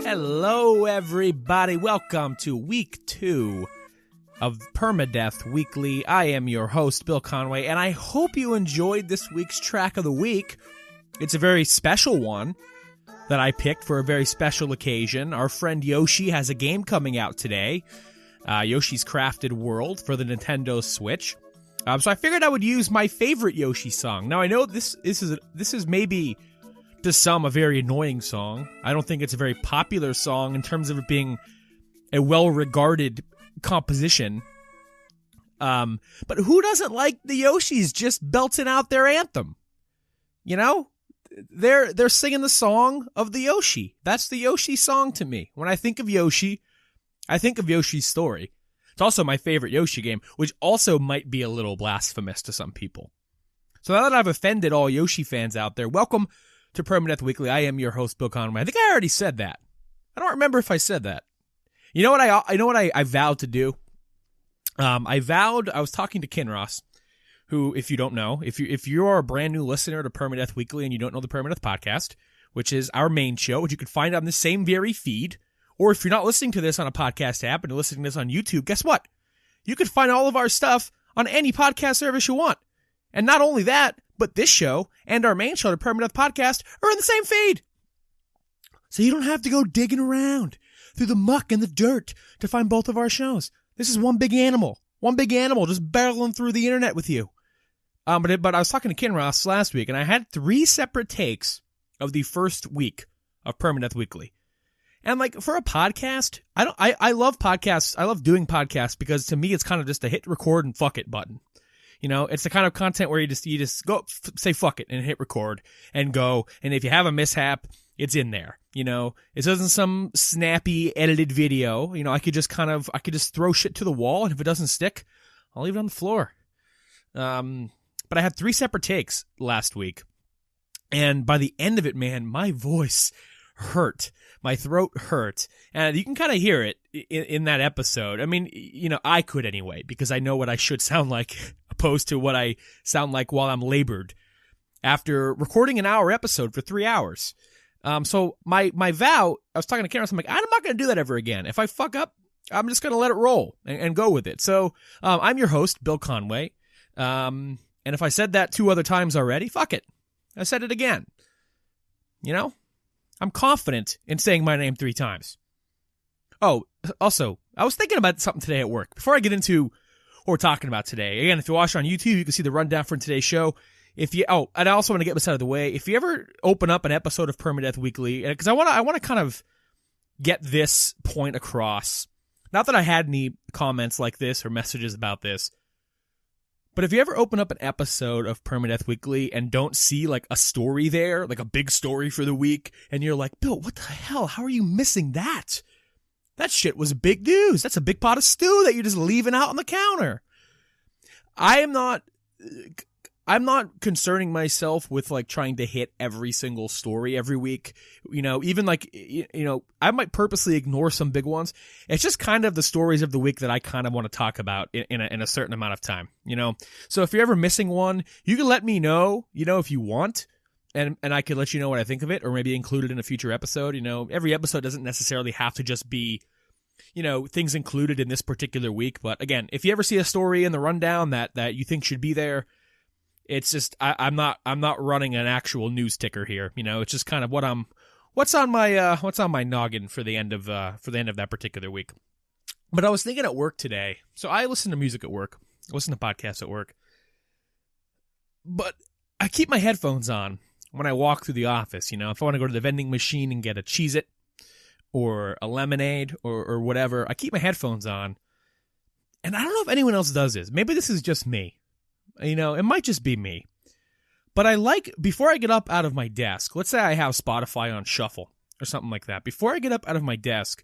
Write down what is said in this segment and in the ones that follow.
Hello, everybody. Welcome to week 2 of Permadeath Weekly. I am your host, Bill Conway, and I hope you enjoyed this week's track of the week. It's a very special one that I picked for a very special occasion. Our friend Yoshi has a game coming out today, Yoshi's Crafted World for the Nintendo Switch. So I figured I would use my favorite Yoshi song. Now, I know this is maybe to some a very annoying song. I don't think it's a very popular song in terms of it being a well-regarded composition. But who doesn't like the Yoshis just belting out their anthem? You know? They're singing the song of the Yoshi. That's the Yoshi song to me. When I think of Yoshi, I think of Yoshi's Story. It's also my favorite Yoshi game, which also might be a little blasphemous to some people. So now that I've offended all Yoshi fans out there, welcome to Permadeath Weekly. I am your host, Bill Conway. I think I already said that. I don't remember if I said that. You know what I vowed to do? I was talking to Kinross, who, if you don't know, if you're a brand new listener to Permadeath Weekly and you don't know the Permadeath Podcast, which is our main show, which you can find on the same very feed, or if you're not listening to this on a podcast app and you're listening to this on YouTube, guess what? You can find all of our stuff on any podcast service you want. And not only that, but this show and our main show, the Permadeath Podcast, are in the same feed. So you don't have to go digging around through the muck and the dirt to find both of our shows. This is one big animal just barreling through the internet with you. But I was talking to Kinross last week, and I had 3 separate takes of the first week of Permadeath Weekly. And like for a podcast, I love podcasts. I love doing podcasts because to me it's kind of just a hit record and fuck it button. You know, it's the kind of content where you just go say fuck it and hit record and go. And if you have a mishap, it's in there. You know, it isn't some snappy edited video. You know, I could just throw shit to the wall, and if it doesn't stick, I'll leave it on the floor. But I had 3 separate takes last week, and by the end of it, man, my voice hurt. My throat hurt, and you can kind of hear it in that episode. I mean, you know, I could anyway, because I know what I should sound like opposed to what I sound like while I'm labored after recording an hour episode for 3 hours. So my vow, I was talking to Karen, I'm like, I'm not going to do that ever again. If I fuck up, I'm just going to let it roll and go with it. So I'm your host, Bill Conway, and if I said that 2 other times already, fuck it. I said it again. You know? I'm confident in saying my name 3 times. Oh, also, I was thinking about something today at work. Before I get into what we're talking about today, again, if you watch on YouTube, you can see the rundown from today's show. And I also want to get this out of the way. If you ever open up an episode of Permadeath Weekly, because I want to kind of get this point across. Not that I had any comments like this or messages about this, but if you ever open up an episode of Permadeath Weekly and don't see like a story there, like a big story for the week, and you're like, Bill, what the hell? How are you missing that? That shit was big news. That's a big pot of stew that you're just leaving out on the counter. I'm not concerning myself with like trying to hit every single story every week. You know, even like, you know, I might purposely ignore some big ones. It's just kind of the stories of the week that I kind of want to talk about in a certain amount of time, you know? So if you're ever missing one, you can let me know, you know, if you want, and I could let you know what I think of it, or maybe include it in a future episode. You know, every episode doesn't necessarily have to just be, you know, things included in this particular week. But again, if you ever see a story in the rundown that you think should be there, it's just I'm not running an actual news ticker here. You know, it's just kind of what's on my noggin for the end of that particular week. But I was thinking at work today. So I listen to music at work. I listen to podcasts at work. But I keep my headphones on when I walk through the office. You know, if I want to go to the vending machine and get a Cheez-It or a lemonade or whatever, I keep my headphones on. And I don't know if anyone else does this. Maybe this is just me. You know, it might just be me. But I like, before I get up out of my desk, let's say I have Spotify on shuffle or something like that. Before I get up out of my desk,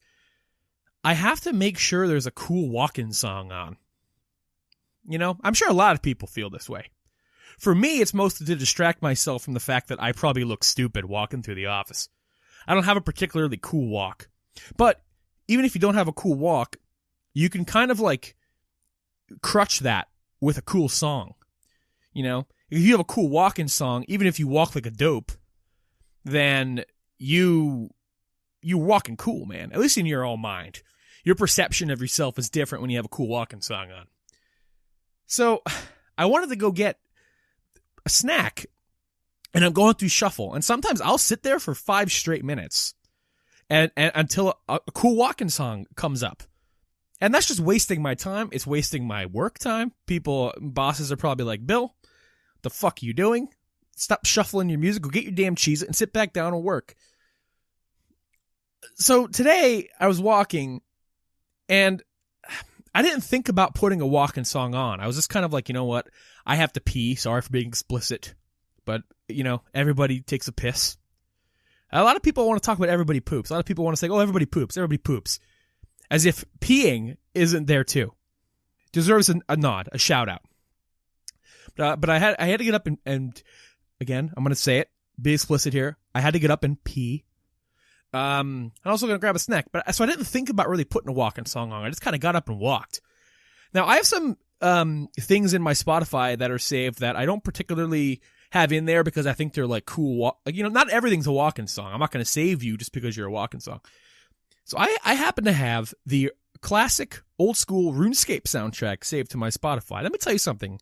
I have to make sure there's a cool walk-in song on. You know, I'm sure a lot of people feel this way. For me, it's mostly to distract myself from the fact that I probably look stupid walking through the office. I don't have a particularly cool walk. But even if you don't have a cool walk, you can kind of like crutch that with a cool song. You know, if you have a cool walk-in song, even if you walk like a dope, then you're walking cool, man. At least in your own mind. Your perception of yourself is different when you have a cool walk-in song on. So, I wanted to go get a snack, and I'm going through shuffle, and sometimes I'll sit there for 5 straight minutes and until a cool walk-in song comes up. And that's just wasting my time. It's wasting my work time. Bosses are probably like, Bill, the fuck are you doing? Stop shuffling your music. Go get your damn Cheez-It and sit back down and work. So today I was walking, and I didn't think about putting a walk-in song on. I was just kind of like, you know what? I have to pee. Sorry for being explicit. But, you know, everybody takes a piss. A lot of people want to talk about everybody poops. A lot of people want to say, oh, everybody poops. Everybody poops. As if peeing isn't there too. Deserves a nod, a shout out. But I had to get up and again, I'm going to say it, be explicit here. I had to get up and pee. I'm also going to grab a snack. So I didn't think about really putting a walk-in song on. I just kind of got up and walked. Now, I have some things in my Spotify that are saved that I don't particularly have in there because I think they're like cool. You know, not everything's a walk-in song. I'm not going to save you just because you're a walk-in song. So I happen to have the classic old school RuneScape soundtrack saved to my Spotify. Let me tell you something.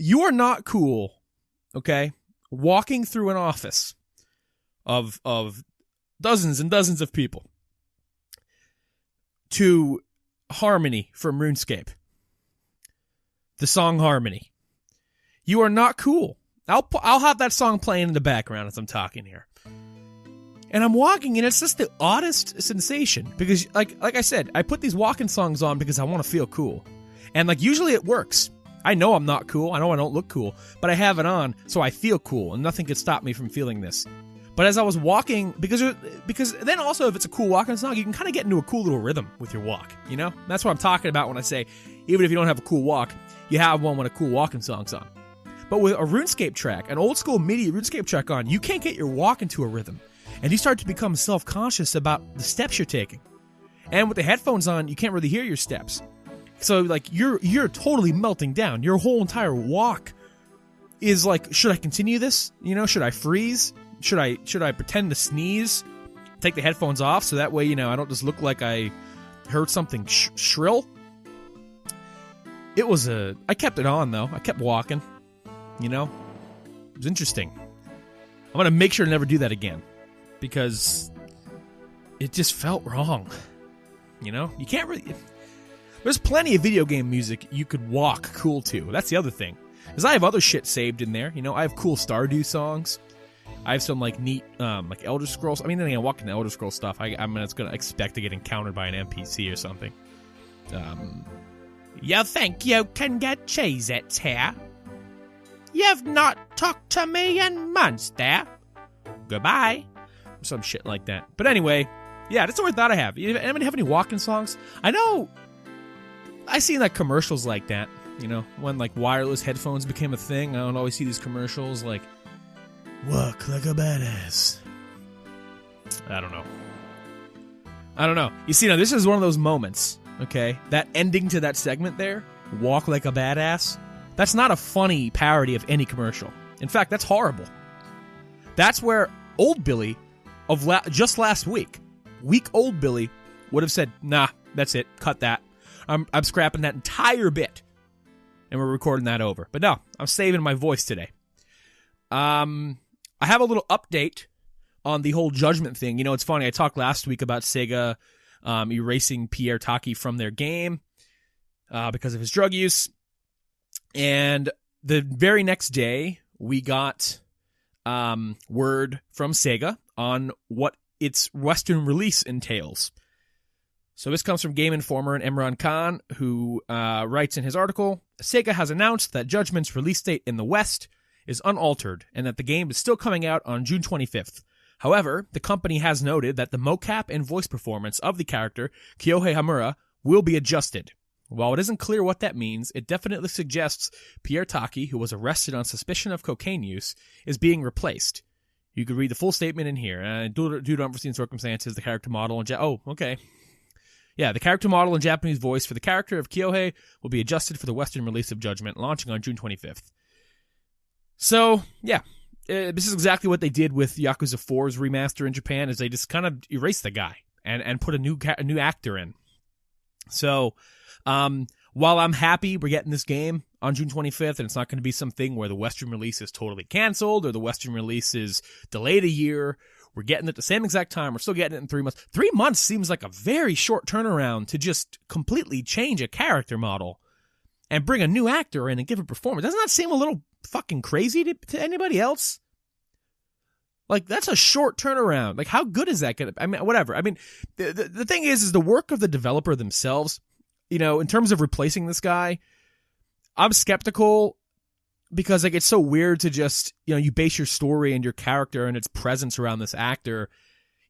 You are not cool, okay, walking through an office of dozens and dozens of people to Harmony from RuneScape. The song Harmony. You are not cool. I'll have that song playing in the background as I'm talking here. And I'm walking, and it's just the oddest sensation. Because, like I said, I put these walking songs on because I want to feel cool. And, like, usually it works. I know I'm not cool. I know I don't look cool. But I have it on, so I feel cool. And nothing could stop me from feeling this. But as I was walking, because then also if it's a cool walking song, you can kind of get into a cool little rhythm with your walk, you know? That's what I'm talking about when I say, even if you don't have a cool walk, you have one when a cool walking song's on. But with a RuneScape track, an old school MIDI RuneScape track on, you can't get your walk into a rhythm. And you start to become self-conscious about the steps you're taking. And with the headphones on, you can't really hear your steps. So, like, you're totally melting down. Your whole entire walk is like, should I continue this? You know, should I freeze? Should I pretend to sneeze? Take the headphones off so that way, you know, I don't just look like I heard something shrill. I kept it on, though. I kept walking, you know. It was interesting. I'm going to make sure to never do that again. Because it just felt wrong. You know? You can't really... There's plenty of video game music you could walk cool to. That's the other thing. Because I have other shit saved in there. You know, I have cool Stardew songs. I have some, like, neat, like, Elder Scrolls. I mean, then I walk into Elder Scrolls stuff. I'm going to expect to get encountered by an NPC or something. You think you can get Cheez-Its here? You've not talked to me in months there. Goodbye. Some shit like that. But anyway, yeah, that's what I thought I have. Anybody have any walking songs? I know I seen like commercials like that, you know, when like wireless headphones became a thing. I don't always see these commercials like, walk like a badass. I don't know. You see, now this is one of those moments, okay? That ending to that segment there, walk like a badass, that's not a funny parody of any commercial. In fact, that's horrible. That's where old Billy of just last week, old Billy would have said, nah, that's it, cut that. I'm scrapping that entire bit, and we're recording that over. But no, I'm saving my voice today. I have a little update on the whole Judgment thing. You know, it's funny, I talked last week about Sega erasing Pierre Taki from their game because of his drug use. And the very next day, we got word from Sega on what its Western release entails. So this comes from Game Informer and Imran Khan, who writes in his article, Sega has announced that Judgment's release date in the West is unaltered and that the game is still coming out on June 25th. However, the company has noted that the mocap and voice performance of the character, Kyohei Hamura, will be adjusted. While it isn't clear what that means, it definitely suggests Pierre Taki, who was arrested on suspicion of cocaine use, is being replaced. You could read the full statement in here. Due to unforeseen circumstances, the character model and the character model and Japanese voice for the character of Kyohei will be adjusted for the Western release of Judgment, launching on June 25th. So, yeah, this is exactly what they did with Yakuza 4's remaster in Japan, is they just kind of erased the guy and put a new actor in. So, while I'm happy we're getting this game on June 25th, and it's not going to be something where the Western release is totally canceled or the Western release is delayed a year, we're getting it the same exact time. We're still getting it in 3 months. 3 months seems like a very short turnaround to just completely change a character model and bring a new actor in and give a performance. Doesn't that seem a little fucking crazy to anybody else? Like, that's a short turnaround. Like, how good is that going to... I mean, whatever. I mean, the thing is the work of the developer themselves, you know, in terms of replacing this guy, I'm skeptical because, like, it's so weird to just, you know, you base your story and your character and its presence around this actor,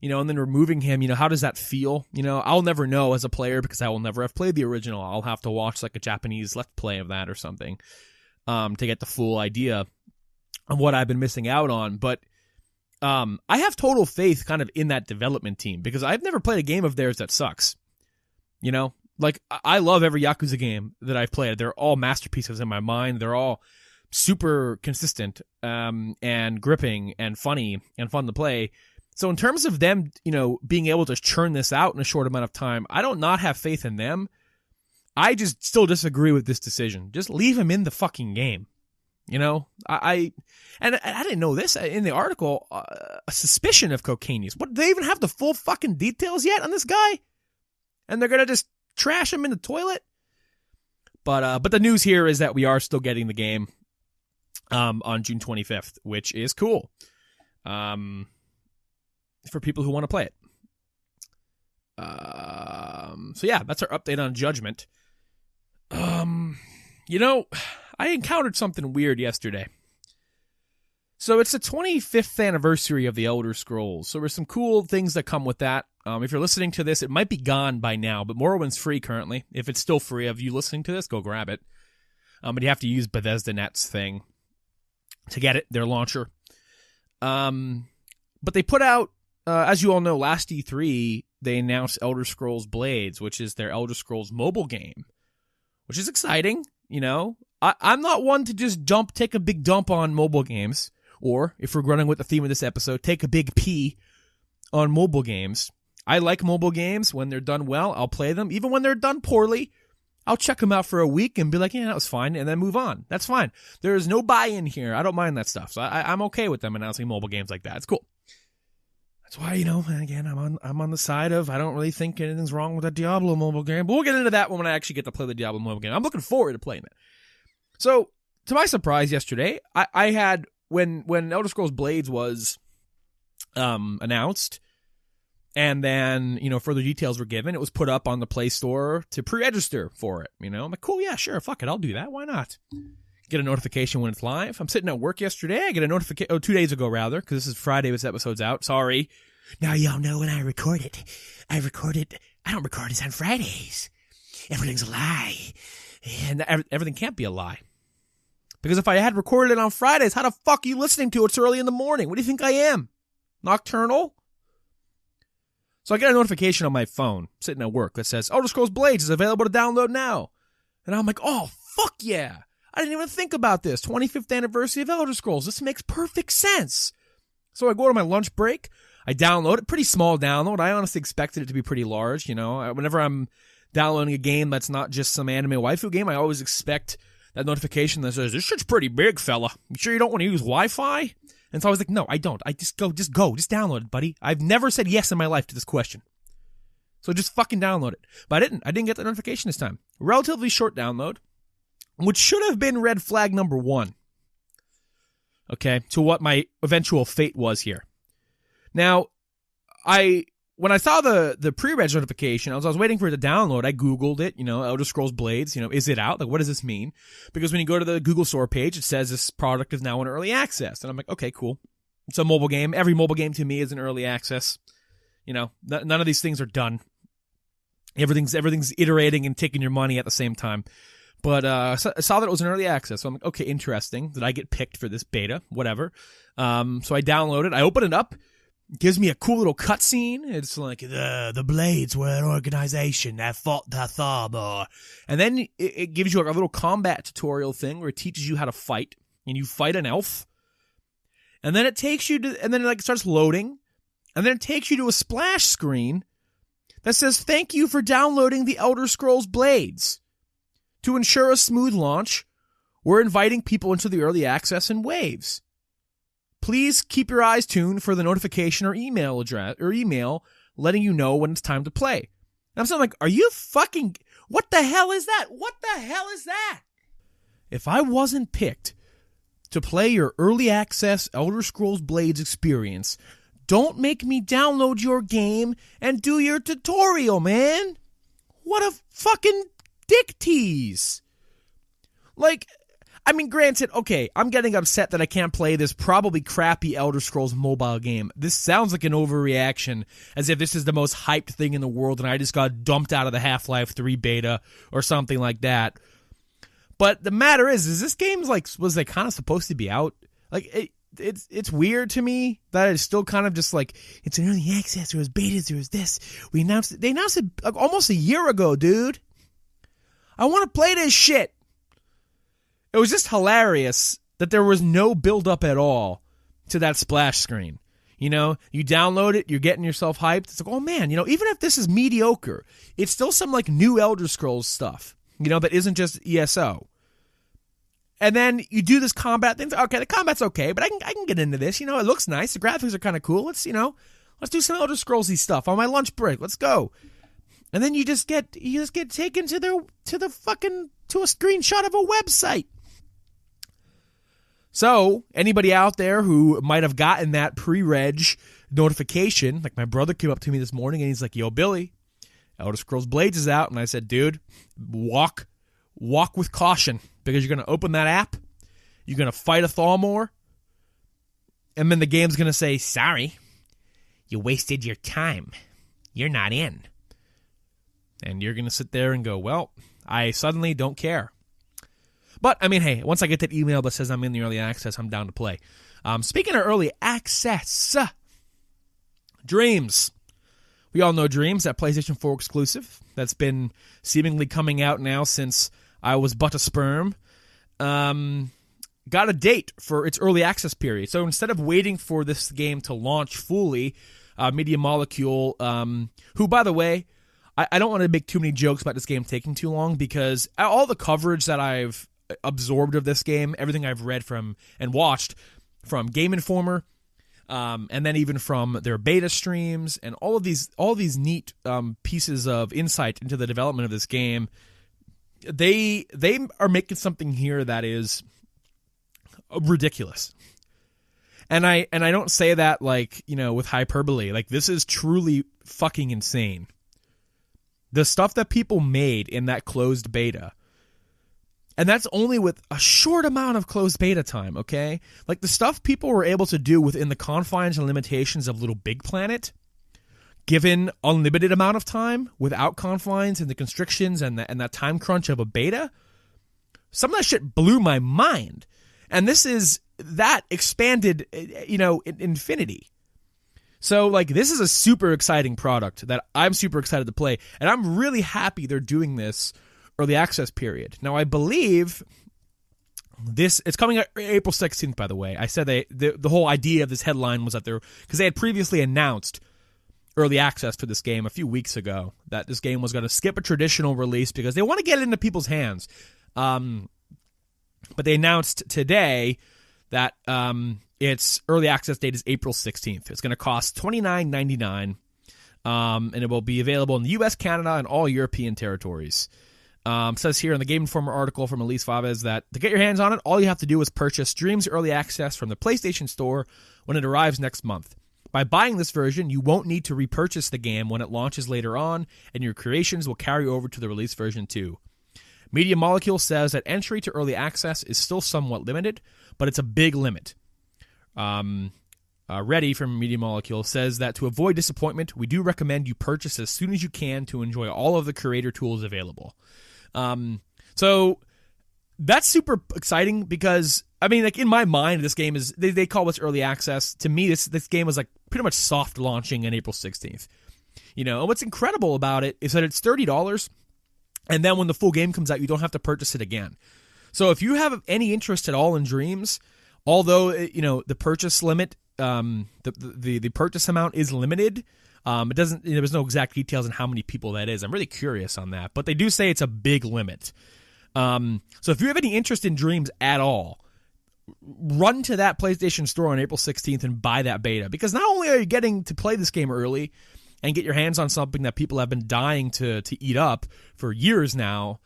you know, and then removing him, you know, how does that feel? You know, I'll never know as a player because I will never have played the original. I'll have to watch, like, a Japanese Let's Play of that or something to get the full idea of what I've been missing out on. But I have total faith kind of in that development team because I've never played a game of theirs that sucks. You know, like, I love every Yakuza game that I've played. They're all masterpieces in my mind. They're all super consistent and gripping and funny and fun to play. So in terms of them, you know, being able to churn this out in a short amount of time, I don't not have faith in them. I just still disagree with this decision. Just leave him in the fucking game. You know, I didn't know this in the article, a suspicion of cocaine use. What, do they even have the full fucking details yet on this guy? And they're going to just trash him in the toilet? But the news here is that we are still getting the game on June 25th, which is cool. For people who want to play it. So yeah, that's our update on Judgment. You know, I encountered something weird yesterday. So it's the 25th anniversary of the Elder Scrolls. So there's some cool things that come with that. If you're listening to this, it might be gone by now, but Morrowind's free currently. If it's still free of you listening to this, go grab it. But you have to use Bethesda Net's thing to get it, their launcher. But they put out, as you all know, last E3, they announced Elder Scolls Blades, which is their Elder Scrolls mobile game, which is exciting, you know. I'm not one to just take a big dump on mobile games, or, if we're running with the theme of this episode, take a big pee on mobile games. I like mobile games. When they're done well, I'll play them. Even when they're done poorly, I'll check them out for a week and be like, yeah, that was fine, and then move on. That's fine. There is no buy-in here. I don't mind that stuff, so I'm okay with them announcing mobile games like that. It's cool. That's why, you know, again, I'm on the side of I don't really think anything's wrong with that Diablo mobile game, but we'll get into that when I actually get to play the Diablo mobile game. I'm looking forward to playing it. So, to my surprise yesterday, I had, when Elder Scrolls Blades was announced, and then, you know, further details were given, it was put up on the Play Store to pre-register for it, you know. I'm like, cool, yeah, sure, fuck it, I'll do that, why not? Get a notification when it's live. I'm sitting at work yesterday, I get a notification, 2 days ago rather, because this is Friday this episode's out, sorry. Now y'all know when I record it, I don't record it on Fridays. Everything's a lie. And everything can't be a lie. Because if I had recorded it on Fridays, how the fuck are you listening to it so early in the morning? What do you think I am? Nocturnal? So I get a notification on my phone, sitting at work, that says, Elder Scrolls Blades is available to download now. And I'm like, oh, fuck yeah. I didn't even think about this. 25th anniversary of Elder Scrolls. This makes perfect sense. So I go to my lunch break. I download it. Pretty small download. I honestly expected it to be pretty large. You know, whenever I'm downloading a game that's not just some anime waifu game, I always expect that notification that says, this shit's pretty big, fella. You sure you don't want to use Wi-Fi? And so I was like, no, I don't. Just download it, buddy. I've never said yes in my life to this question. So just fucking download it. But I didn't get the notification this time. Relatively short download, which should have been red flag number 1. Okay, to what my eventual fate was here. Now, I when I saw the pre-reg notification, I was waiting for it to download. I Googled it, Elder Scrolls Blades, is it out? Like, what does this mean? Because when you go to the Google store page, it says this product is now in early access. And I'm like, okay, cool. It's a mobile game. Every mobile game to me is in early access. None of these things are done. Everything's iterating and taking your money at the same time. But I saw that it was in early access, so I'm like, okay, interesting. Did I get picked for this beta? Whatever. So I download it. I open it up. It gives me a cool little cutscene. It's like, the Blades were an organization that fought the Tharbor. And then it gives you like a little combat tutorial thing where it teaches you how to fight. And you fight an elf. And then it takes you to, and then it starts loading. And then it takes you to a splash screen that says, thank you for downloading the Elder Scrolls Blades. To ensure a smooth launch, we're inviting people into the early access in waves. Please keep your eyes tuned for the notification or email letting you know when it's time to play. And I'm saying, like, are you fucking... What the hell is that? What the hell is that? If I wasn't picked to play your early access Elder Scrolls Blades experience, don't make me download your game and do your tutorial, man. What a fucking dick tease. Like, I mean, granted, okay, I'm getting upset that I can't play this probably crappy Elder Scrolls mobile game. This sounds like an overreaction, as if this is the most hyped thing in the world and I just got dumped out of the Half-Life 3 beta or something like that. But the matter is this game's like, was like kind of supposed to be out? Like, it's weird to me that it's still kind of just like, it's an early access, there was betas, there was this. They announced it like almost a year ago, dude. I want to play this shit. It was just hilarious that there was no build-up at all to that splash screen. You download it, you're getting yourself hyped. It's like, oh man, even if this is mediocre, it's still some like new Elder Scrolls stuff, that isn't just ESO. And then you do this combat thing. Okay, the combat's okay, but I can get into this. It looks nice. The graphics are kind of cool. Let's do some Elder Scrolls-y stuff on my lunch break. Let's go. And then you just get taken to a screenshot of a website. So, anybody out there who might have gotten that pre-reg notification, like my brother came up to me this morning and he's like, yo, Billy, Elder Scrolls Blades is out. And I said, dude, walk with caution, because you're going to open that app, you're going to fight a Thalmor, and then the game's going to say, sorry, you wasted your time. You're not in. And you're going to sit there and go, well, I suddenly don't care. But, I mean, hey, once I get that email that says I'm in the early access, I'm down to play. Speaking of early access, Dreams. We all know Dreams, that PlayStation 4 exclusive that's been seemingly coming out now since I was but a sperm. Got a date for its early access period. So instead of waiting for this game to launch fully, Media Molecule, who, by the way, I don't want to make too many jokes about this game taking too long, because all the coverage that I've absorbed of this game, everything I've read from and watched from Game Informer, and then even from their beta streams, and all of these neat pieces of insight into the development of this game, they are making something here that is ridiculous. And I don't say that like, with hyperbole. Like, this is truly fucking insane. The stuff that people made in that closed beta. And that's only with a short amount of closed beta time, okay? Like, the stuff people were able to do within the confines and limitations of Little Big Planet, given unlimited amount of time, without confines and the constrictions and that time crunch of a beta, some of that shit blew my mind. And this is that expanded, in infinity. So, like, this is a super exciting product that I'm super excited to play. And I'm really happy they're doing this early access period. Now, I believe it's coming out April 16th, by the way. I said the whole idea of this headline was that because they had previously announced early access for this game a few weeks ago, that this game was going to skip a traditional release because they want to get it into people's hands. But they announced today that its early access date is April 16th. It's going to cost $29.99, and it will be available in the U.S., Canada, and all European territories. Says here in the Game Informer article from Elise Favez that to get your hands on it, all you have to do is purchase Dreams Early Access from the PlayStation Store when it arrives next month. By buying this version, you won't need to repurchase the game when it launches later on, and your creations will carry over to the release version too. Media Molecule says that entry to early access is still somewhat limited, but it's a big limit. Reddy from Media Molecule says that to avoid disappointment, we do recommend you purchase as soon as you can to enjoy all of the creator tools available. So that's super exciting because, I mean, like in my mind, this game is, they call this early access. To me, this game was like pretty much soft launching on April 16th. You know, and what's incredible about it is that it's $30, and then when the full game comes out, you don't have to purchase it again. So if you have any interest at all in Dreams, although, you know, the purchase limit, the purchase amount is limited, it doesn't, you know, there's no exact details on how many people that is. I'm really curious on that, but they do say it's a big limit. So if you have any interest in Dreams at all, run to that PlayStation Store on April 16th and buy that beta, because not only are you getting to play this game early and get your hands on something that people have been dying to eat up for years now,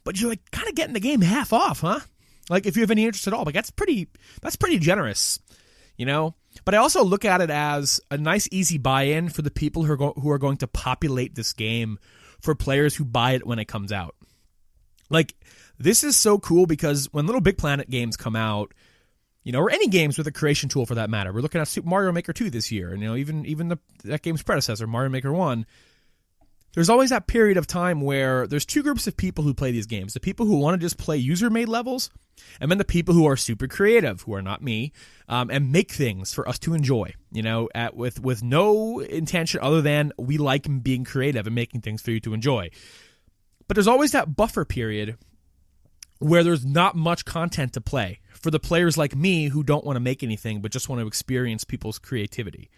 but you're like kind of getting the game half off, huh? Like if you have any interest at all, like that's pretty generous, you know? But I also look at it as a nice, easy buy-in for the people who are going to populate this game for players who buy it when it comes out. Like, this is so cool because when Little Big Planet games come out, you know, or any games with a creation tool for that matter, we're looking at Super Mario Maker 2 this year, and you know, even that game's predecessor, Mario Maker 1. There's always that period of time where there's two groups of people who play these games: the people who want to just play user-made levels, and then the people who are super creative, who are not me, and make things for us to enjoy. You know, with no intention other than we like being creative and making things for you to enjoy. But there's always that buffer period where there's not much content to play for the players like me who don't want to make anything but just want to experience people's creativity.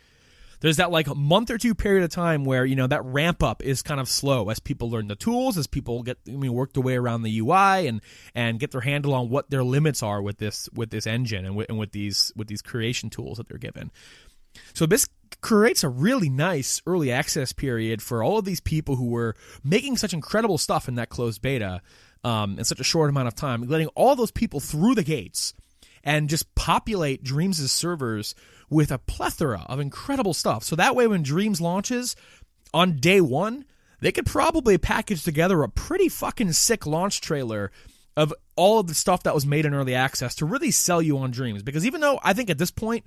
There's that like month or two period of time where, you know, that ramp up is kind of slow as people learn the tools, as people work their way around the UI and get their handle on what their limits are with this engine and with these creation tools that they're given. So this creates a really nice early access period for all of these people who were making such incredible stuff in that closed beta in such a short amount of time, letting all those people through the gates and just populate Dreams' servers with a plethora of incredible stuff. So that way when Dreams launches on day one, they could probably package together a pretty fucking sick launch trailer of all of the stuff that was made in early access to really sell you on Dreams. Because even though I think at this point,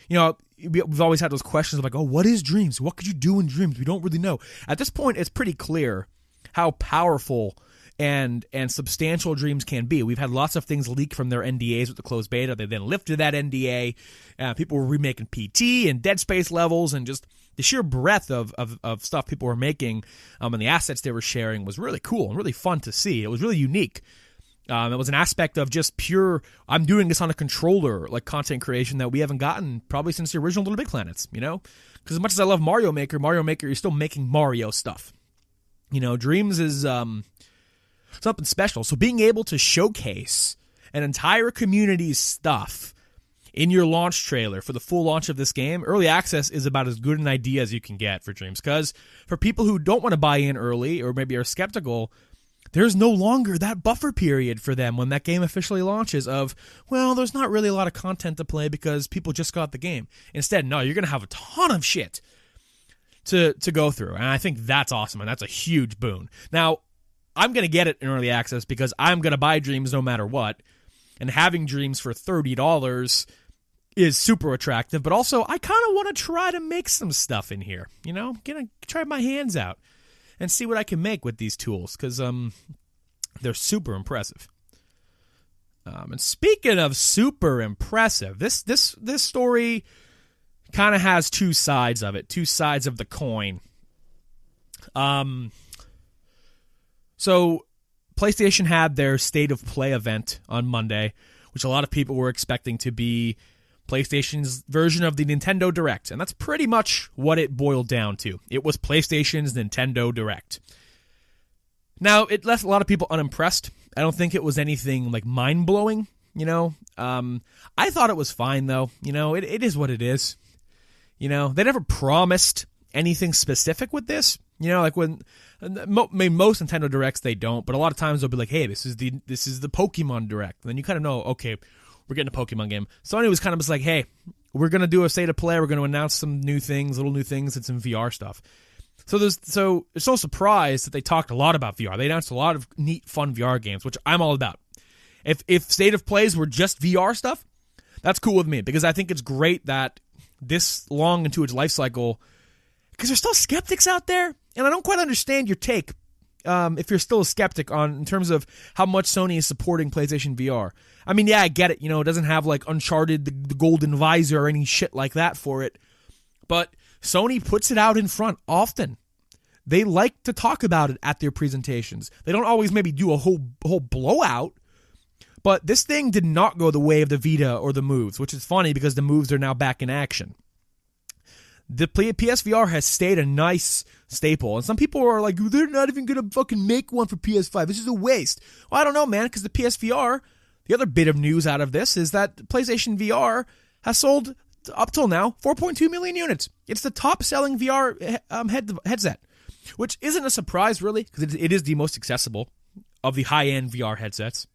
you know, we've always had those questions of like, oh, what is Dreams? What could you do in Dreams? We don't really know. At this point, it's pretty clear how powerful and substantial Dreams can be. We've had lots of things leak from their NDAs with the closed beta. They then lifted that NDA. People were remaking PT and Dead Space levels, and just the sheer breadth of stuff people were making and the assets they were sharing was really cool and really fun to see. It was really unique. It was an aspect of just pure, I'm doing this on a controller, like content creation that we haven't gotten probably since the original Little Big Planets, you know? Because as much as I love Mario Maker, you're still making Mario stuff. You know, Dreams is something special. So being able to showcase an entire community's stuff in your launch trailer for the full launch of this game, early access is about as good an idea as you can get for Dreams. Because for people who don't want to buy in early or maybe are skeptical, there's no longer that buffer period for them when that game officially launches of, well, there's not really a lot of content to play because people just got the game. Instead, no, you're going to have a ton of shit to go through. And I think that's awesome, and that's a huge boon. Now, I'm going to get it in early access because I'm going to buy Dreams no matter what. And having Dreams for $30 is super attractive, but also I kind of want to try to make some stuff in here. You know, going to try my hands out and see what I can make with these tools, because they're super impressive. And speaking of super impressive, this story kind of has two sides of it, two sides of the coin. So PlayStation had their State of Play event on Monday, which a lot of people were expecting to be PlayStation's version of the Nintendo Direct, and that's pretty much what it boiled down to. It was PlayStation's Nintendo Direct. Now, it left a lot of people unimpressed. I don't think it was anything like mind-blowing, you know. I thought it was fine, though. You know, it is what it is. You know, they never promised anything specific with this. You know, like when most Nintendo Directs, they don't, but a lot of times they'll be like, hey, this is the Pokemon Direct. And then you kind of know, okay, we're getting a Pokemon game. Sony was kind of just like, hey, we're going to do a state of play. We're going to announce some new things, little new things, and some VR stuff. So it's no surprise that they talked a lot about VR. They announced a lot of neat, fun VR games, which I'm all about. If state of plays were just VR stuff, that's cool with me, because I think it's great that this long into its life cycle, because there's still skeptics out there, and I don't quite understand your take. If you're still a skeptic in terms of how much Sony is supporting PlayStation VR. I mean, yeah, I get it. It doesn't have like Uncharted, the golden visor, or any shit like that for it. But Sony puts it out in front often. They like to talk about it at their presentations. They don't always maybe do a whole blowout. But this thing did not go the way of the Vita or the Moves, which is funny because the Moves are now back in action. The PSVR has stayed a nice staple, and some people are like, they're not even going to fucking make one for PS5. This is a waste. Well, I don't know, man, because the PSVR, the other bit of news out of this is that PlayStation VR has sold, up till now, 4.2 million units. It's the top-selling VR headset, which isn't a surprise, really, because it is the most accessible of the high-end VR headsets.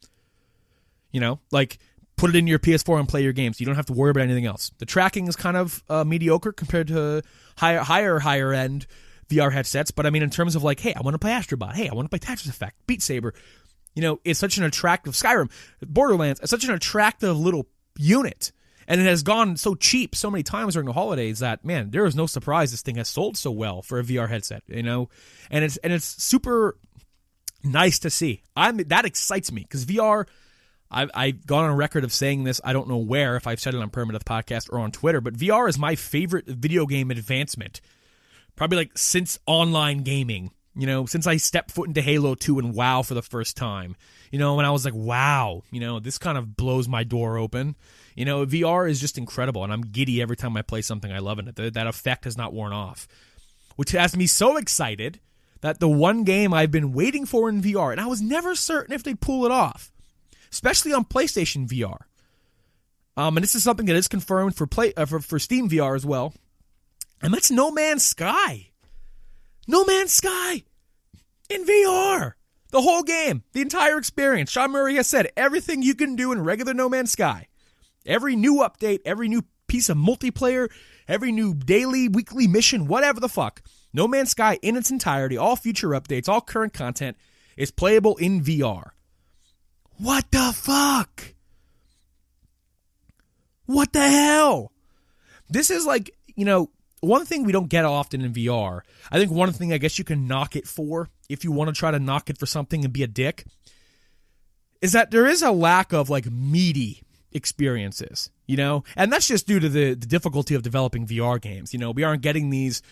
Like, put it in your PS4 and play your games. You don't have to worry about anything else. The tracking is kind of mediocre compared to higher end VR headsets. But I mean, in terms of like, hey, I want to play Astrobot. Hey, I want to play Tetris Effect, Beat Saber. It's such an attractive Skyrim, Borderlands. It's such an attractive little unit, and it has gone so cheap so many times during the holidays that, man, there is no surprise this thing has sold so well for a VR headset. And it's super nice to see. That excites me because VR. I've gone on record of saying this, I don't know where, if I've said it on Permadeath Podcast or on Twitter, but VR is my favorite video game advancement. Probably like since online gaming, since I stepped foot into Halo 2 and WoW for the first time. When I was like, wow, this kind of blows my door open. VR is just incredible, and I'm giddy every time I play something I love in it. That effect has not worn off, which has me so excited that the one game I've been waiting for in VR, and I was never certain if they'd pull it off, especially on PlayStation VR. And this is something that is confirmed for Steam VR as well. And that's No Man's Sky. No Man's Sky in VR. The whole game, the entire experience. Sean Murray has said everything you can do in regular No Man's Sky. Every new update, every new piece of multiplayer, every new daily, weekly mission, whatever the fuck. No Man's Sky in its entirety, all future updates, all current content is playable in VR. What the fuck? What the hell? This is like, one thing we don't get often in VR. I think one thing I guess you can knock it for, if you want to try to knock it for something and be a dick, is that there is a lack of like meaty experiences, And that's just due to the difficulty of developing VR games. We aren't getting these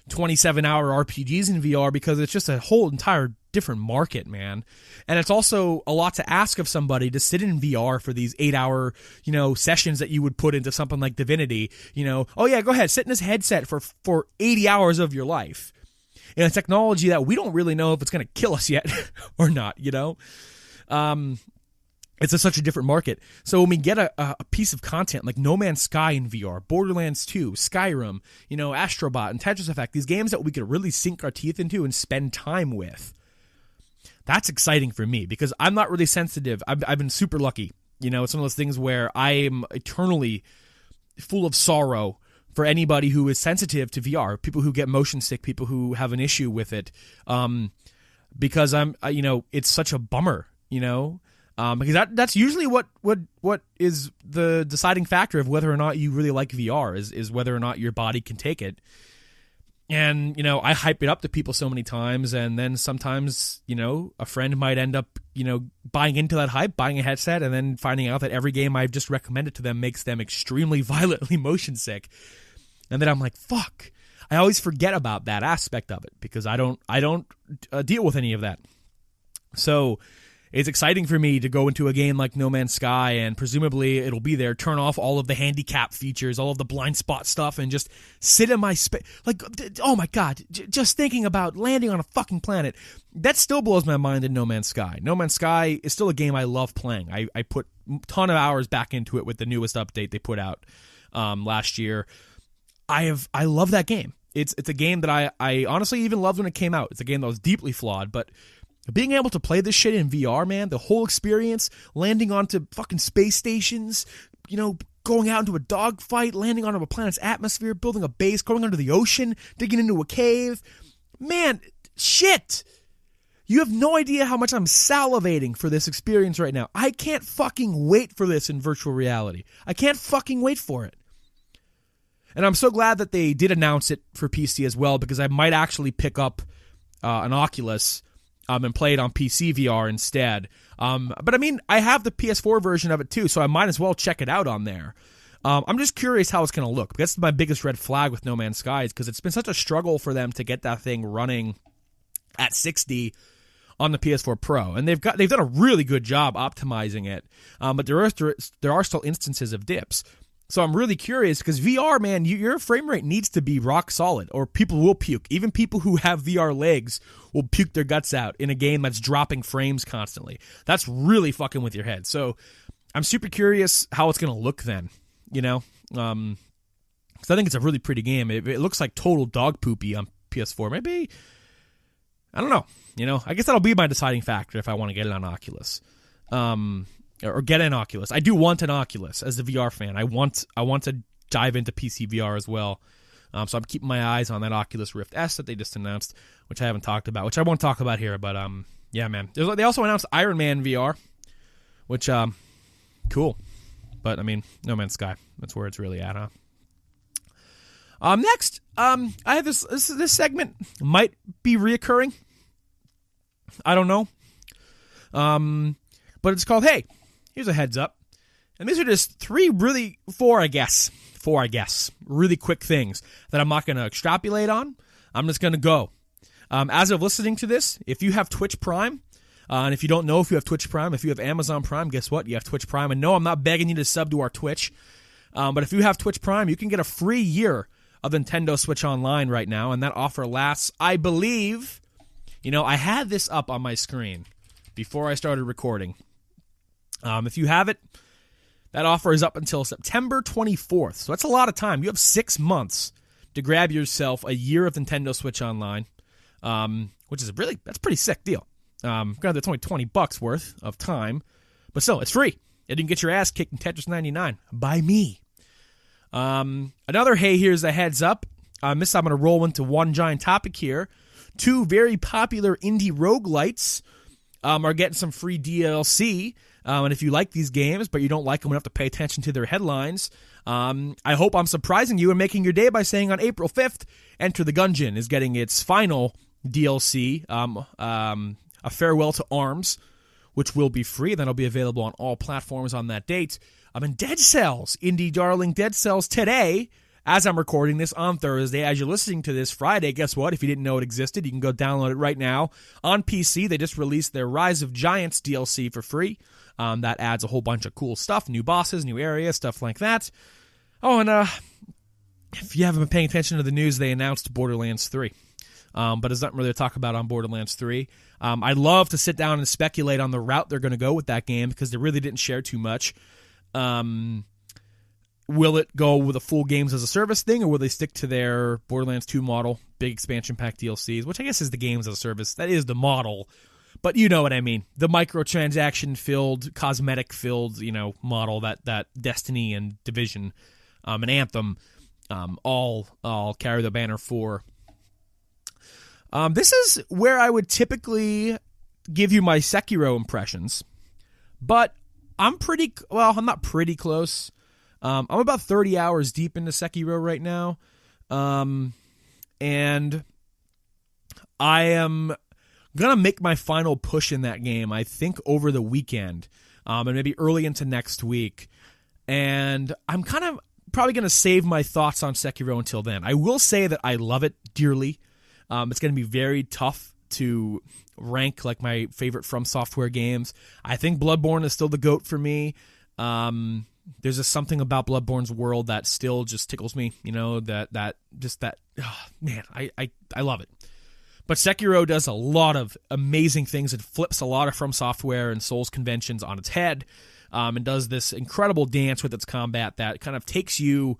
27-hour RPGs in VR because it's just a whole entire different market, man. And it's also a lot to ask of somebody to sit in VR for these 8-hour, sessions that you would put into something like Divinity. Oh yeah, go ahead, sit in this headset for 80 hours of your life. In a technology that we don't really know if it's going to kill us yet or not, It's such a different market. So when we get a piece of content like No Man's Sky in VR, Borderlands 2, Skyrim, Astrobot, and Tetris Effect, these games that we could really sink our teeth into and spend time with, that's exciting for me because I'm not really sensitive. I've been super lucky. It's one of those things where I am eternally full of sorrow for anybody who is sensitive to VR, people who get motion sick, people who have an issue with it, because it's such a bummer, because that's usually what is the deciding factor of whether or not you really like VR is whether or not your body can take it. And, I hype it up to people so many times, and then sometimes, a friend might end up, buying into that hype, buying a headset, and then finding out that every game I've just recommended to them makes them extremely violently motion sick. And then I'm like, fuck. I always forget about that aspect of it because I don't deal with any of that. So it's exciting for me to go into a game like No Man's Sky, and presumably it'll be there, turn off all of the handicap features, all of the blind spot stuff, and just sit in my space. Like, oh my God, just thinking about landing on a fucking planet, that still blows my mind in No Man's Sky. No Man's Sky is still a game I love playing. I put a ton of hours back into it with the newest update they put out last year. I love that game. It's a game that I honestly even loved when it came out. It's a game that was deeply flawed, but being able to play this shit in VR, man, the whole experience, landing onto fucking space stations, going out into a dogfight, landing onto a planet's atmosphere, building a base, going under the ocean, digging into a cave. Man, shit. You have no idea how much I'm salivating for this experience right now. I can't fucking wait for this in virtual reality. I can't fucking wait for it. And I'm so glad that they did announce it for PC as well, because I might actually pick up an Oculus and play it on PC VR instead. But I mean, I have the PS4 version of it too, so I might as well check it out on there. I'm just curious how it's going to look. That's my biggest red flag with No Man's Sky, is because it's been such a struggle for them to get that thing running at 60 on the PS4 Pro, and they've done a really good job optimizing it. But there are still instances of dips. So I'm really curious, because VR, man, your frame rate needs to be rock solid, or people will puke. Even people who have VR legs will puke their guts out in a game that's dropping frames constantly. That's really fucking with your head. So I'm super curious how it's going to look then, because I think it's a really pretty game. It looks like total dog poopy on PS4. Maybe, I don't know. I guess that'll be my deciding factor if I want to get it on Oculus. Or get an Oculus. I do want an Oculus as a VR fan. I want to dive into PC VR as well. So I'm keeping my eyes on that Oculus Rift S that they just announced, which I haven't talked about, which I won't talk about here. But yeah, man. They also announced Iron Man VR, which cool. But I mean, No Man's Sky. That's where it's really at, huh? Next, I have this segment might be reoccurring. I don't know. But it's called, Hey, here's a heads up. And these are just four, I guess, really quick things that I'm not going to extrapolate on. I'm just going to go. As of listening to this, if you have Twitch Prime, and if you don't know if you have Twitch Prime, if you have Amazon Prime, guess what? You have Twitch Prime. And no, I'm not begging you to sub to our Twitch. But if you have Twitch Prime, you can get a free year of Nintendo Switch Online right now. And that offer lasts, I believe, I had this up on my screen before I started recording. If you have it, that offer is up until September 24th. So that's a lot of time. You have 6 months to grab yourself a year of Nintendo Switch Online, which is that's a pretty sick deal. Granted, it's only $20 worth of time, but still, it's free. And you can get your ass kicked in Tetris 99 by me. Another, hey, here's a heads up. This I'm going to roll into one giant topic here. 2 very popular indie roguelites are getting some free DLC. And if you like these games, but you don't like them enough to pay attention to their headlines, I hope I'm surprising you and making your day by saying on April 5th, Enter the Gungeon is getting its final DLC, A Farewell to Arms, which will be free. That'll be available on all platforms on that date. And Dead Cells, indie darling Dead Cells today, as I'm recording this on Thursday. As you're listening to this Friday, guess what? If you didn't know it existed, you can go download it right now. On PC, they just released their Rise of Giants DLC for free. That adds a whole bunch of cool stuff, new bosses, new areas, stuff like that. Oh, and if you haven't been paying attention to the news, they announced Borderlands 3. But there's nothing really to talk about on Borderlands 3. I'd love to sit down and speculate on the route they're going to go with that game, because they really didn't share too much. Will it go with a full games as a service thing, or will they stick to their Borderlands 2 model, big expansion pack DLCs, which I guess is the games as a service. That is the model. But you know what I mean. The microtransaction-filled, cosmetic-filled, model that Destiny and Division and Anthem all carry the banner for. This is where I would typically give you my Sekiro impressions. But I'm not pretty close. I'm about 30 hours deep into Sekiro right now. And I am going to make my final push in that game, I think, over the weekend, and maybe early into next week. And I'm kind of probably going to save my thoughts on Sekiro until then. I will say that I love it dearly. It's going to be very tough to rank like my favorite From Software games. I think Bloodborne is still the GOAT for me. There's just something about Bloodborne's world that still just tickles me, I love it. But Sekiro does a lot of amazing things. It flips a lot of From Software and Souls conventions on its head, and does this incredible dance with its combat that kind of takes you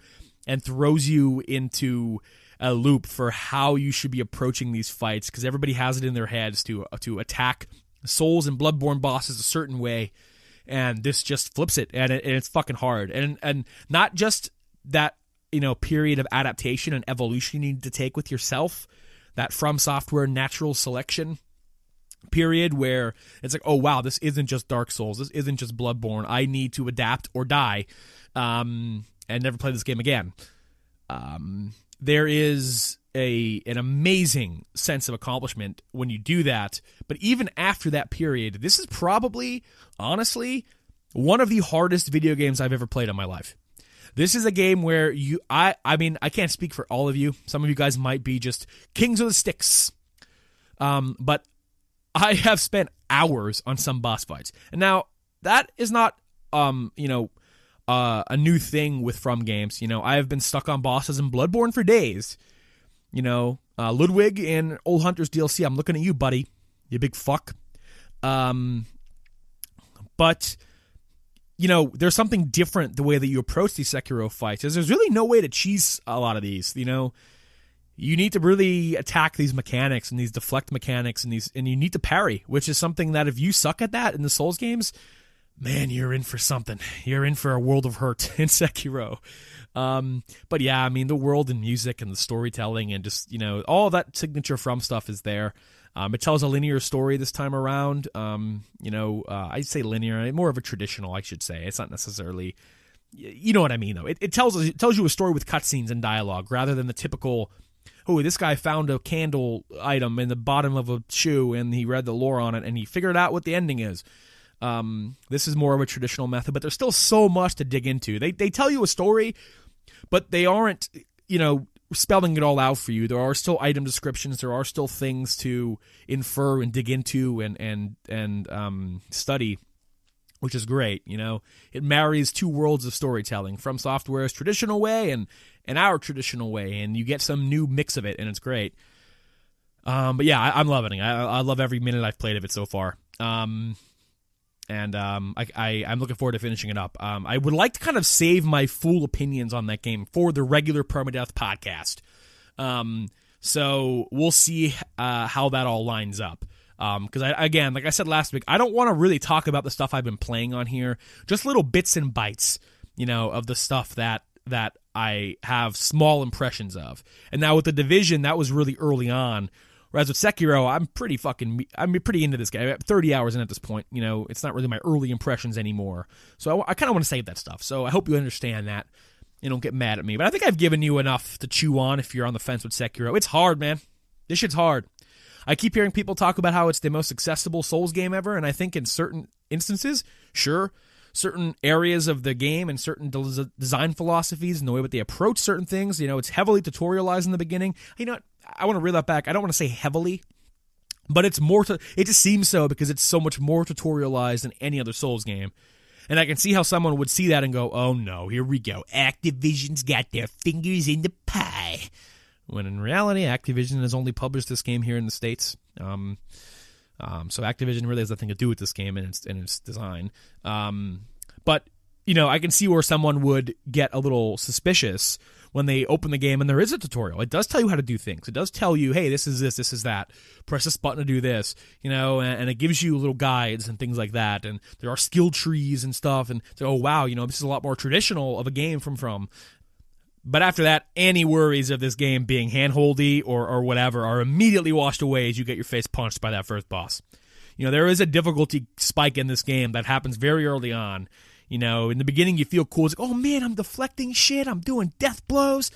and throws you into a loop for how you should be approaching these fights, because everybody has it in their heads to attack Souls and Bloodborne bosses a certain way, and this just flips it, and it's fucking hard. And not just that, period of adaptation and evolution you need to take with yourself, that From Software natural selection period where it's like, oh wow, this isn't just Dark Souls, this isn't just Bloodborne, I need to adapt or die and never play this game again. There is an amazing sense of accomplishment when you do that, but even after that period, this is probably, honestly, one of the hardest video games I've ever played in my life. This is a game where I can't speak for all of you. Some of you guys might be just kings of the sticks. But I have spent hours on some boss fights. And now, that is not, a new thing with From games. I have been stuck on bosses in Bloodborne for days. Ludwig in Old Hunters DLC, I'm looking at you, buddy. You big fuck. But there's something different the way that you approach these Sekiro fights. There's really no way to cheese a lot of these, You need to really attack these mechanics and these deflect mechanics and you need to parry, which is something that if you suck at that in the Souls games, man, you're in for something. You're in for a world of hurt in Sekiro. But yeah, the world and music and the storytelling and just, all that signature From stuff is there. It tells a linear story this time around. I'd say linear, more of a traditional, I should say. It's not necessarily, you know what I mean, though. It tells you a story with cutscenes and dialogue rather than the typical, oh, this guy found a candle item in the bottom of a shoe and he read the lore on it and he figured out what the ending is. This is more of a traditional method, but there's still so much to dig into. They tell you a story, but they aren't, spelling it all out for you. There are still item descriptions. There are still things to infer and dig into and study, which is great. It marries two worlds of storytelling, From Software's traditional way and our traditional way, and you get some new mix of it, and it's great. But yeah, I'm loving it. I love every minute I've played of it so far. I'm looking forward to finishing it up. I would like to kind of save my full opinions on that game for the regular Permadeath podcast. So we'll see how that all lines up. Because again, like I said last week, I don't want to really talk about the stuff I've been playing on here. Just little bits and bites, of the stuff that I have small impressions of. And now with The Division, that was really early on. Whereas with Sekiro, I'm pretty into this game. I'm at 30 hours in at this point. It's not really my early impressions anymore. So I kind of want to save that stuff. So I hope you understand that. You don't get mad at me. But I think I've given you enough to chew on if you're on the fence with Sekiro. It's hard, man. This shit's hard. I keep hearing people talk about how it's the most accessible Souls game ever, and I think in certain instances, sure, certain areas of the game and certain design philosophies and the way that they approach certain things, it's heavily tutorialized in the beginning. I want to reel that back. I don't want to say heavily, but it's more it just seems so because it's so much more tutorialized than any other Souls game. And I can see how someone would see that and go, oh no, here we go. Activision's got their fingers in the pie. When in reality, Activision has only published this game here in the States. So Activision really has nothing to do with this game and its design. But, I can see where someone would get a little suspicious when they open the game and there is a tutorial. It does tell you how to do things. It does tell you, hey, this is this is that. Press this button to do this, and it gives you little guides and things like that. And there are skill trees and stuff. And so, oh, wow, this is a lot more traditional of a game from. But after that, any worries of this game being handholdy or whatever are immediately washed away as you get your face punched by that first boss. There is a difficulty spike in this game that happens very early on. In the beginning, you feel cool. It's like, oh, man, I'm deflecting shit. I'm doing death blows.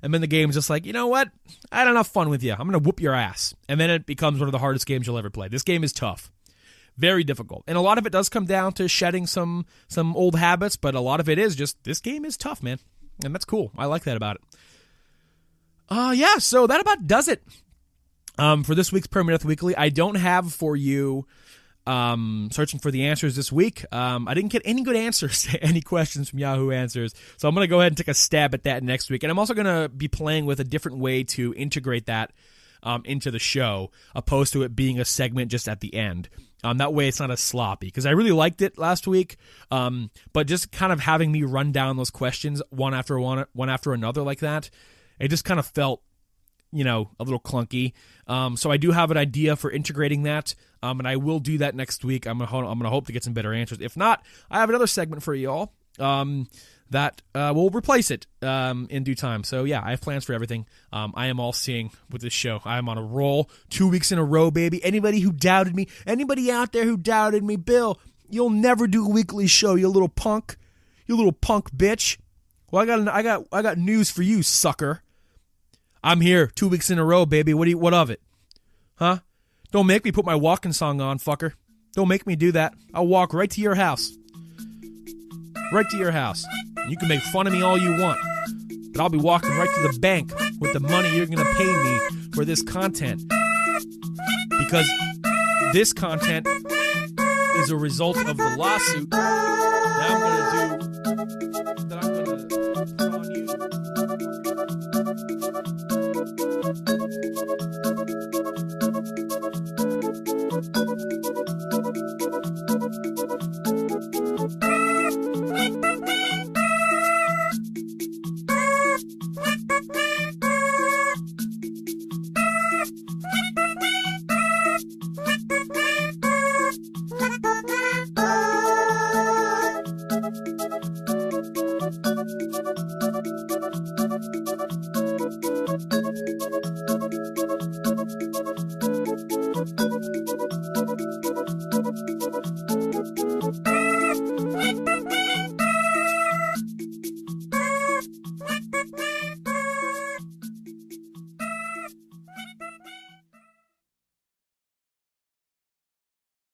And then the game's just like, you know what? I had enough fun with you. I'm going to whoop your ass. And then it becomes one of the hardest games you'll ever play. This game is tough. Very difficult. And a lot of it does come down to shedding some old habits, but a lot of it is just, this game is tough, man. And that's cool. I like that about it. Yeah, so that about does it for this week's Permadeath Weekly. I don't have for you searching for the answers this week. I didn't get any good answers to any questions from Yahoo Answers, so I'm going to go ahead and take a stab at that next week. And I'm also going to be playing with a different way to integrate that into the show, opposed to it being a segment just at the end. That way it's not as sloppy, because I really liked it last week, but just kind of having me run down those questions one after another like that, it just kind of felt a little clunky. So I do have an idea for integrating that, and I will do that next week. I'm gonna hope to get some better answers. If not, I have another segment for you all that will replace it in due time. So yeah, I have plans for everything. I am all seeing with this show. I am on a roll, 2 weeks in a row, baby. Anybody who doubted me, anybody out there who doubted me, Bill, you'll never do a weekly show, you little punk bitch. Well, I got news for you, sucker. I'm here 2 weeks in a row, baby. What of it? Huh? Don't make me put my walking song on, fucker. Don't make me do that. I'll walk right to your house. Right to your house. You can make fun of me all you want, but I'll be walking right to the bank with the money you're going to pay me for this content. Because this content is a result of the lawsuit that I'm going to